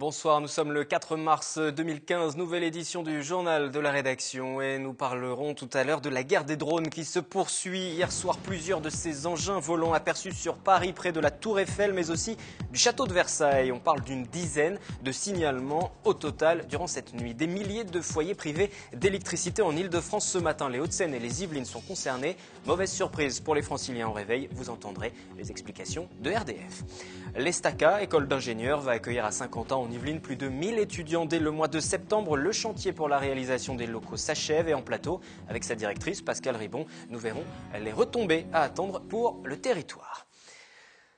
bonsoir, nous sommes le 4 mars 2015, nouvelle édition du journal de la rédaction et nous parlerons tout à l'heure de la guerre des drones qui se poursuit. Hier soir, plusieurs de ces engins volants aperçus sur Paris près de la Tour Eiffel mais aussi du château de Versailles. On parle d'une dizaine de signalements au total durant cette nuit. Des milliers de foyers privés d'électricité en Ile-de-France ce matin. Les Hauts-de-Seine et les Yvelines sont concernés. Mauvaise surprise pour les franciliens au réveil, vous entendrez les explications de RDF. L'Estaca, école d'ingénieurs, va accueillir à Saint-Quentin en Yvelines plus de 1000 étudiants dès le mois de septembre. Le chantier pour la réalisation des locaux s'achève et en plateau, avec sa directrice Pascale Ribon, nous verrons les retombées à attendre pour le territoire.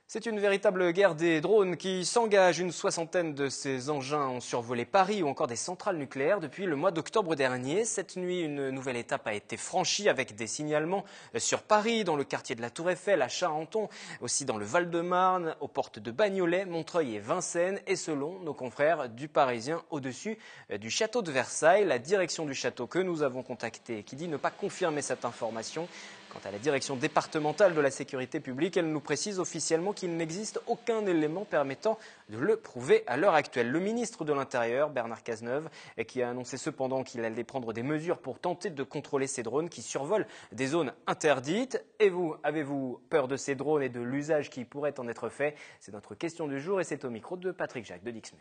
C'est une véritable guerre des drones qui s'engage. Une soixantaine de ces engins ont survolé Paris ou encore des centrales nucléaires depuis le mois d'octobre dernier. Cette nuit, une nouvelle étape a été franchie avec des signalements sur Paris, dans le quartier de la Tour Eiffel, à Charenton, aussi dans le Val-de-Marne, aux portes de Bagnolet, Montreuil et Vincennes. Et selon nos confrères du Parisien, au-dessus du château de Versailles, la direction du château que nous avons contactée, qui dit ne pas confirmer cette information. Quant à la direction départementale de la sécurité publique, elle nous précise officiellement qu'il n'existe aucun élément permettant de le prouver à l'heure actuelle. Le ministre de l'Intérieur, Bernard Cazeneuve, qui a annoncé cependant qu'il allait prendre des mesures pour tenter de contrôler ces drones qui survolent des zones interdites. Et vous, avez-vous peur de ces drones et de l'usage qui pourrait en être fait? C'est notre question du jour et c'est au micro de Patrick Jacques de Dixmude.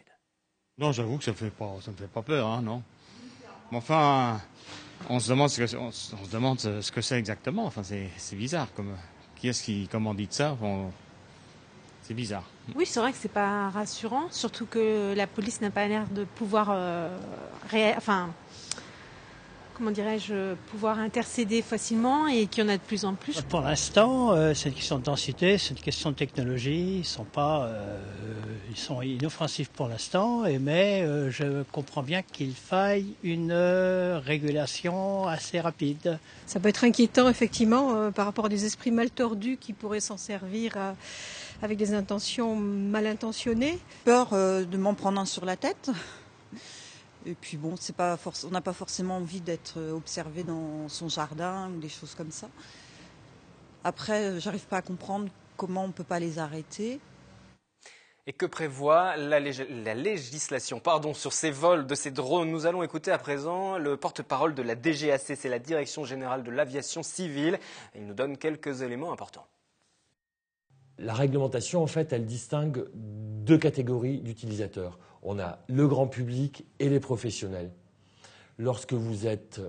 Non, j'avoue que ça me fait pas peur, hein, non. Mais enfin, on se demande ce que c'est exactement. Enfin, c'est bizarre. Qui est-ce qui commandite ça? C'est bizarre. Oui, c'est vrai que c'est pas rassurant, surtout que la police n'a pas l'air de pouvoir, pouvoir intercéder facilement et qu'il y en a de plus en plus. Pour l'instant, c'est une question de densité, c'est une question de technologie. Ils sont inoffensifs pour l'instant, mais je comprends bien qu'il faille une régulation assez rapide. Ça peut être inquiétant, effectivement, par rapport à des esprits mal tordus qui pourraient s'en servir avec des intentions mal intentionnées. Peur de m'en prendre un sur la tête. Et puis bon, on n'a pas forcément envie d'être observé dans son jardin ou des choses comme ça. Après, j'arrive pas à comprendre comment on ne peut pas les arrêter. Et que prévoit la législation sur ces vols de ces drones? Nous allons écouter à présent le porte-parole de la DGAC, c'est la Direction Générale de l'Aviation Civile. Il nous donne quelques éléments importants. La réglementation, en fait, elle distingue deux catégories d'utilisateurs. On a le grand public et les professionnels. Lorsque vous êtes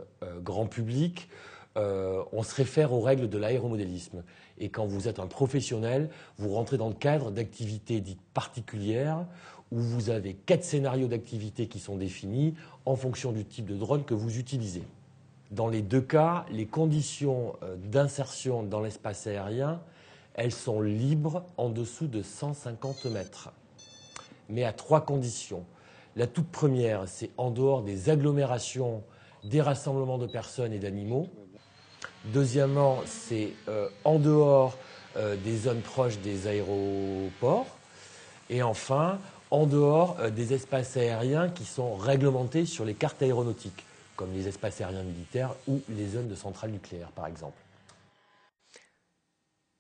grand public, on se réfère aux règles de l'aéromodélisme. Et quand vous êtes un professionnel, vous rentrez dans le cadre d'activités dites particulières où vous avez 4 scénarios d'activités qui sont définis en fonction du type de drone que vous utilisez. Dans les deux cas, les conditions d'insertion dans l'espace aérien, elles sont libres en dessous de 150 mètres. Mais à 3 conditions. La toute première, c'est en dehors des agglomérations, des rassemblements de personnes et d'animaux. Deuxièmement, c'est en dehors des zones proches des aéroports. Et enfin, en dehors des espaces aériens qui sont réglementés sur les cartes aéronautiques, comme les espaces aériens militaires ou les zones de centrales nucléaires, par exemple.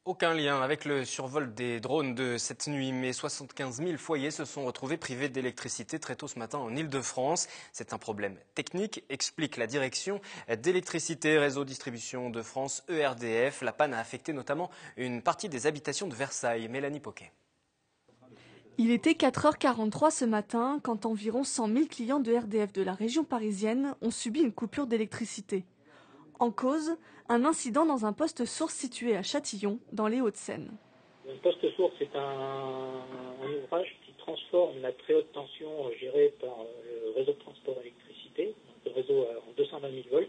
Aucun lien avec le survol des drones de cette nuit, mais 75 000 foyers se sont retrouvés privés d'électricité très tôt ce matin en Ile-de-France. C'est un problème technique, explique la direction d'électricité Réseau Distribution de France, ERDF. La panne a affecté notamment une partie des habitations de Versailles. Mélanie Poquet. Il était 4h43 ce matin quand environ 100 000 clients de RDF de la région parisienne ont subi une coupure d'électricité. En cause, un incident dans un poste source situé à Châtillon, dans les Hauts-de-Seine. Un poste source, c'est un ouvrage qui transforme la très haute tension gérée par le réseau de transport d'électricité, le réseau en 220 000 volts,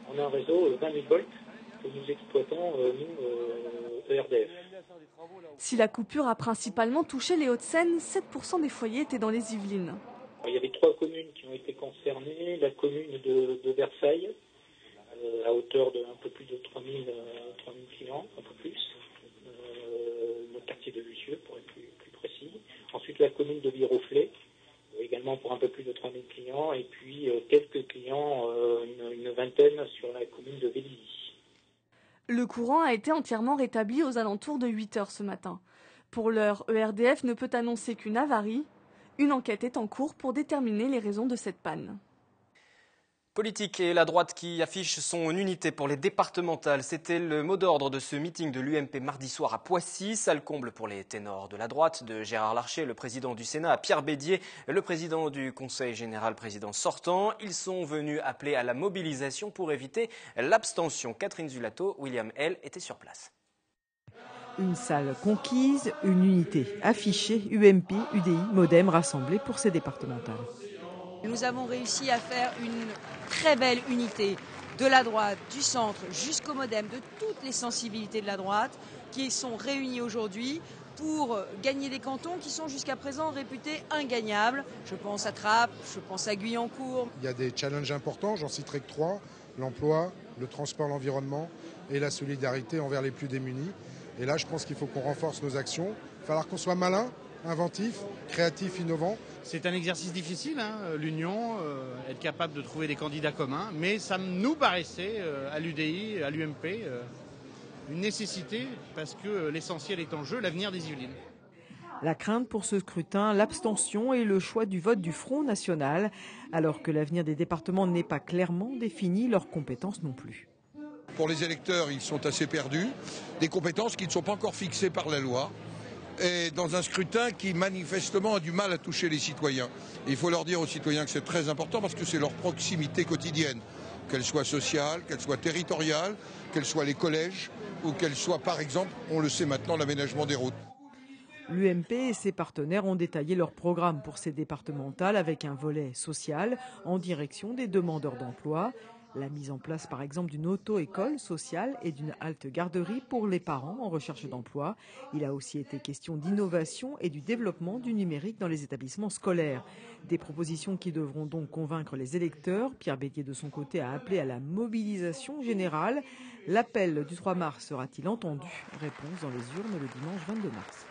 en un réseau 20 000 volts que nous exploitons, nous, ERDF. Si la coupure a principalement touché les Hauts-de-Seine, 7% des foyers étaient dans les Yvelines. Il y avait 3 communes qui ont été concernées. La commune de Versailles, à hauteur de un peu plus de 3000 clients, un peu plus. Le quartier de Lucieux, pour être plus précis. Ensuite, la commune de Viroflay, également pour un peu plus de 3000 clients. Et puis, quelques clients, une vingtaine sur la commune de Vélizy. Le courant a été entièrement rétabli aux alentours de 8h ce matin. Pour l'heure, ERDF ne peut annoncer qu'une avarie. Une enquête est en cours pour déterminer les raisons de cette panne. Politique et la droite qui affiche son unité pour les départementales. C'était le mot d'ordre de ce meeting de l'UMP mardi soir à Poissy. Salle comble pour les ténors de la droite, de Gérard Larcher, le président du Sénat, à Pierre Bédier, le président du Conseil général, président sortant. Ils sont venus appeler à la mobilisation pour éviter l'abstention. Catherine Zulato, William L. était sur place. Une salle conquise, une unité affichée, UMP, UDI, MoDem rassemblés pour ces départementales. Nous avons réussi à faire une très belle unité de la droite, du centre, jusqu'au MoDem, de toutes les sensibilités de la droite qui sont réunies aujourd'hui pour gagner des cantons qui sont jusqu'à présent réputés ingagnables. Je pense à Trappes, je pense à Guyancourt. Il y a des challenges importants, j'en citerai que 3, l'emploi, le transport, l'environnement et la solidarité envers les plus démunis. Et là, je pense qu'il faut qu'on renforce nos actions. Il va falloir qu'on soit malin, inventif, créatif, innovant. C'est un exercice difficile, l'union, être capable de trouver des candidats communs, mais ça nous paraissait, à l'UDI, à l'UMP, une nécessité parce que l'essentiel est en jeu, l'avenir des Yvelines. La crainte pour ce scrutin, l'abstention et le choix du vote du Front National, alors que l'avenir des départements n'est pas clairement défini, leurs compétences non plus. Pour les électeurs, ils sont assez perdus, des compétences qui ne sont pas encore fixées par la loi. Et dans un scrutin qui manifestement a du mal à toucher les citoyens. Et il faut leur dire aux citoyens que c'est très important parce que c'est leur proximité quotidienne, qu'elle soit sociale, qu'elle soit territoriale, qu'elle soit les collèges ou qu'elle soit par exemple, on le sait maintenant, l'aménagement des routes. L'UMP et ses partenaires ont détaillé leur programme pour ces départementales avec un volet social en direction des demandeurs d'emploi. La mise en place par exemple d'une auto-école sociale et d'une halte garderie pour les parents en recherche d'emploi. Il a aussi été question d'innovation et du développement du numérique dans les établissements scolaires. Des propositions qui devront donc convaincre les électeurs. Pierre Bédier de son côté a appelé à la mobilisation générale. L'appel du 3 mars sera-t-il entendu? Réponse dans les urnes le dimanche 22 mars.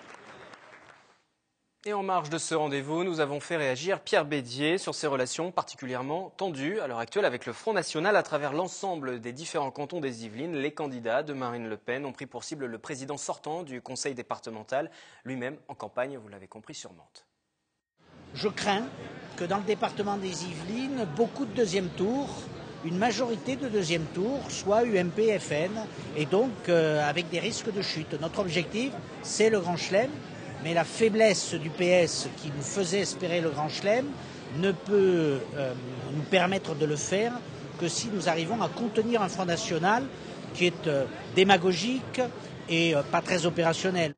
Et en marge de ce rendez-vous, nous avons fait réagir Pierre Bédier sur ses relations particulièrement tendues à l'heure actuelle avec le Front National à travers l'ensemble des différents cantons des Yvelines. Les candidats de Marine Le Pen ont pris pour cible le président sortant du conseil départemental, lui-même en campagne, vous l'avez compris, sur Mantes. Je crains que dans le département des Yvelines, beaucoup de deuxième tour, une majorité de deuxième tour, soit UMP-FN, et donc avec des risques de chute. Notre objectif, c'est le Grand Chelem. Mais la faiblesse du PS qui nous faisait espérer le Grand Chelem ne peut nous permettre de le faire que si nous arrivons à contenir un Front National qui est démagogique et pas très opérationnel.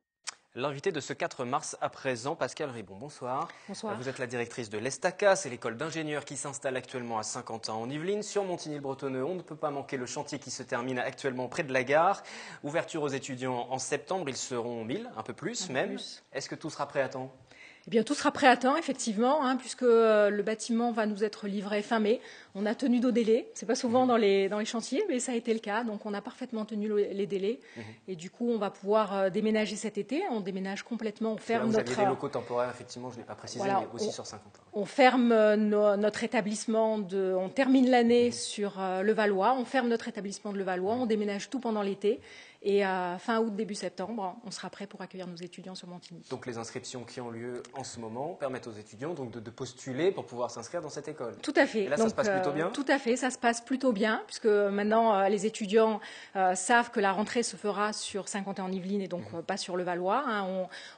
L'invité de ce 4 mars à présent, Pascal Ribon. Bonsoir. Bonsoir. Vous êtes la directrice de l'ESTACA, c'est l'école d'ingénieurs qui s'installe actuellement à Saint-Quentin en Yvelines. Sur Montigny-le-Bretonneux, on ne peut pas manquer le chantier qui se termine actuellement près de la gare. Ouverture aux étudiants en septembre, ils seront 1000, un peu plus même. Est-ce que tout sera prêt à temps ? Eh bien, tout sera prêt à temps, effectivement, puisque le bâtiment va nous être livré fin mai. On a tenu nos délais. C'est pas souvent dans les chantiers, mais ça a été le cas. Donc, on a parfaitement tenu les délais. Et du coup, on va pouvoir déménager cet été. On déménage complètement. On ferme vous aviez des locaux temporaires, effectivement, je ne l'ai pas précisé, voilà, mais aussi sur Saint-Quentin. On ferme notre établissement. On termine l'année sur Levallois. On ferme notre établissement de Levallois. On déménage tout pendant l'été. Et fin août, début septembre, on sera prêt pour accueillir nos étudiants sur Montigny. Donc les inscriptions qui ont lieu en ce moment permettent aux étudiants donc de postuler pour pouvoir s'inscrire dans cette école. Tout à fait. Et là, ça se passe plutôt bien ? Tout à fait, ça se passe plutôt bien, puisque maintenant les étudiants savent que la rentrée se fera sur Saint-Quentin-en-Yvelines et donc pas sur Levallois.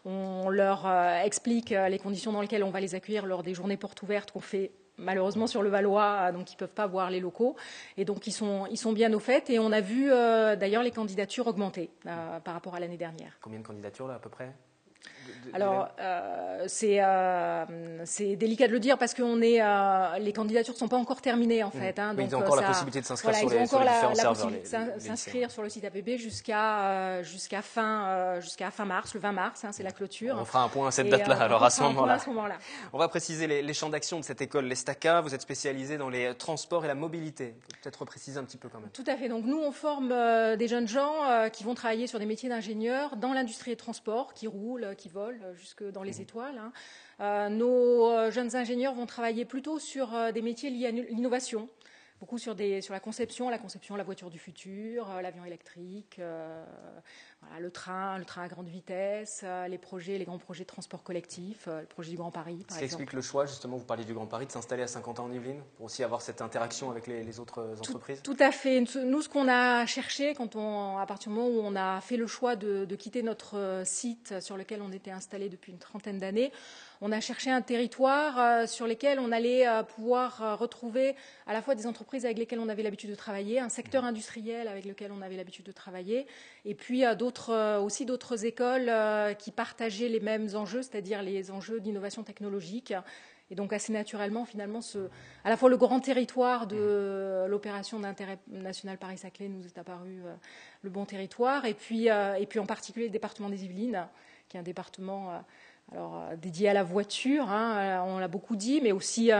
On leur explique les conditions dans lesquelles on va les accueillir lors des journées portes ouvertes qu'on fait malheureusement sur le Levallois, donc ils ne peuvent pas voir les locaux. Et donc ils sont bien au fait. Et on a vu d'ailleurs les candidatures augmenter par rapport à l'année dernière. Combien de candidatures là à peu près ? Alors, c'est délicat de le dire parce que les candidatures ne sont pas encore terminées en fait. Donc, ils ont encore la possibilité de s'inscrire sur les différents serveurs. S'inscrire sur le site APB jusqu'à fin mars, le 20 mars, c'est la clôture. On fera un point à cette date-là, alors à ce moment-là. On va préciser les champs d'action de cette école, l'ESTACA. Vous êtes spécialisé dans les transports et la mobilité. Peut-être préciser un petit peu quand même. Tout à fait. Donc nous, on forme des jeunes gens qui vont travailler sur des métiers d'ingénieurs dans l'industrie des transports, qui roulent, qui volent jusque dans les étoiles. Nos jeunes ingénieurs vont travailler plutôt sur des métiers liés à l'innovation. beaucoup sur la conception de la voiture du futur, l'avion électrique, voilà, le train à grande vitesse, les grands projets de transport collectif, le projet du Grand Paris, par exemple. Ce qui explique le choix, justement, vous parliez du Grand Paris, de s'installer à Saint-Quentin-en-Yvelines, pour aussi avoir cette interaction avec les autres entreprises. Tout à fait. Nous, ce qu'on a cherché, à partir du moment où on a fait le choix de quitter notre site sur lequel on était installé depuis une trentaine d'années, on a cherché un territoire sur lequel on allait pouvoir retrouver à la fois des entreprises avec lesquelles on avait l'habitude de travailler, un secteur industriel avec lequel on avait l'habitude de travailler, et puis aussi d'autres écoles qui partageaient les mêmes enjeux, c'est-à-dire les enjeux d'innovation technologique. Et donc assez naturellement, finalement, à la fois le grand territoire de l'opération d'intérêt national Paris-Saclay nous est apparu le bon territoire, et puis en particulier le département des Yvelines, qui est un département dédié à la voiture, on l'a beaucoup dit, mais aussi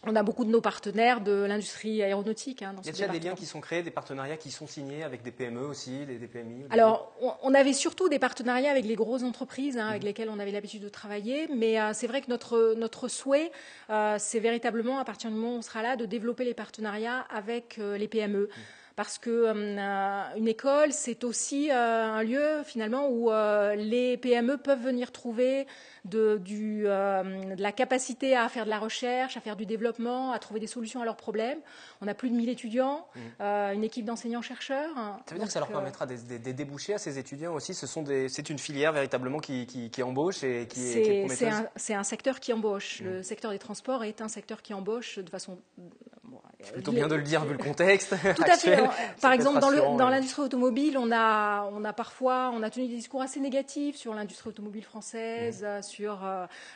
on a beaucoup de nos partenaires de l'industrie aéronautique. Dans il y a déjà des liens qui sont créés, des partenariats qui sont signés avec des PME aussi, des PMI. Alors, on avait surtout des partenariats avec les grosses entreprises avec lesquelles on avait l'habitude de travailler, mais c'est vrai que notre souhait, c'est véritablement, à partir du moment où on sera là, de développer les partenariats avec les PME. Parce qu'une école, c'est aussi un lieu, finalement, où les PME peuvent venir trouver de la capacité à faire de la recherche, à faire du développement, à trouver des solutions à leurs problèmes. On a plus de 1000 étudiants, une équipe d'enseignants-chercheurs. Ça veut dire que ça leur permettra des débouchés à ces étudiants aussi. C'est une filière véritablement qui embauche et qui est prometteuse. C'est un secteur qui embauche. Le secteur des transports est un secteur qui embauche de façon... C'est plutôt bien de le dire vu le contexte. Tout à fait. Par exemple, dans l'industrie automobile, on a tenu des discours assez négatifs sur l'industrie automobile française, sur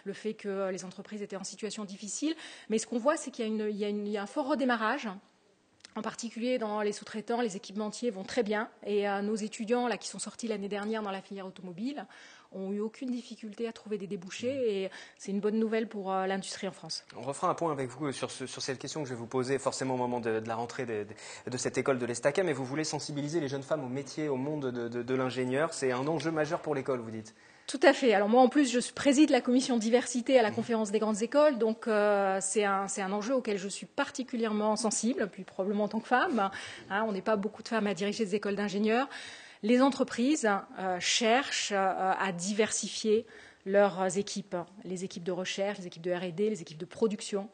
le fait que les entreprises étaient en situation difficile. Mais ce qu'on voit, c'est qu'il y a un fort redémarrage. En particulier dans les sous-traitants, les équipementiers vont très bien. Et nos étudiants qui sont sortis l'année dernière dans la filière automobile ont eu aucune difficulté à trouver des débouchés. Et c'est une bonne nouvelle pour l'industrie en France. On refera un point avec vous sur cette question que je vais vous poser forcément au moment de la rentrée de cette école de l'Estaca. Mais vous voulez sensibiliser les jeunes femmes au métier, au monde de l'ingénieur. C'est un enjeu majeur pour l'école, vous dites. Tout à fait. Alors moi, en plus, je préside la commission diversité à la conférence des grandes écoles, donc c'est un enjeu auquel je suis particulièrement sensible, puis probablement en tant que femme. On n'est pas beaucoup de femmes à diriger des écoles d'ingénieurs. Les entreprises cherchent à diversifier leurs équipes, les équipes de recherche, les équipes de R&D, les équipes de production.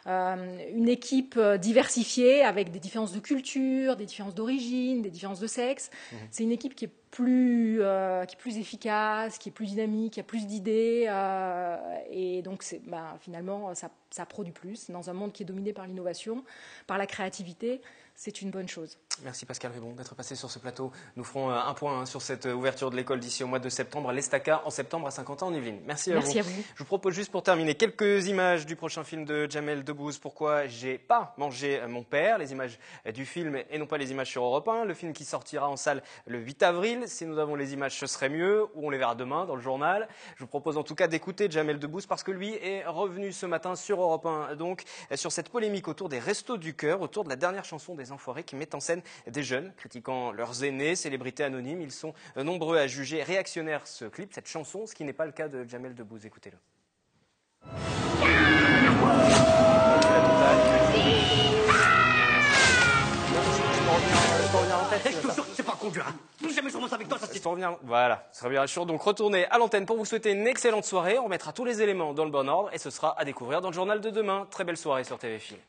Une équipe diversifiée avec des différences de culture, des différences d'origine, des différences de sexe. C'est une équipe qui est plus efficace, qui est plus dynamique, qui a plus d'idées. Et donc, finalement, ça produit plus. Dans un monde qui est dominé par l'innovation, par la créativité, c'est une bonne chose. Merci Pascal Ribon d'être passé sur ce plateau. Nous ferons un point sur cette ouverture de l'école d'ici au mois de septembre à l'Estaca, en septembre à Saint-Quentin-en-Yvelines. Merci à vous. Je vous propose juste pour terminer quelques images du prochain film de Jamel Debbouze, Pourquoi j'ai pas mangé mon père, les images du film et non pas les images sur Europe 1, le film qui sortira en salle le 8 avril. Si nous avons les images, ce serait mieux, ou on les verra demain dans le journal. Je vous propose en tout cas d'écouter Jamel Debbouze parce que lui est revenu ce matin sur Europe 1, donc sur cette polémique autour des Restos du Cœur, autour de la dernière chanson des Enfoirés qui met en scène des jeunes critiquant leurs aînés, célébrités anonymes. Ils sont nombreux à juger réactionnaire ce clip, cette chanson, ce qui n'est pas le cas de Jamel Debbouze. Écoutez-le. C'est pas conduire, hein. Plus jamais je commence avec toi, ça c'est... Voilà, ça sera bien sûr. Donc retournez à l'antenne pour vous souhaiter une excellente soirée. On remettra tous les éléments dans le bon ordre et ce sera à découvrir dans le journal de demain. Très belle soirée sur TV Film.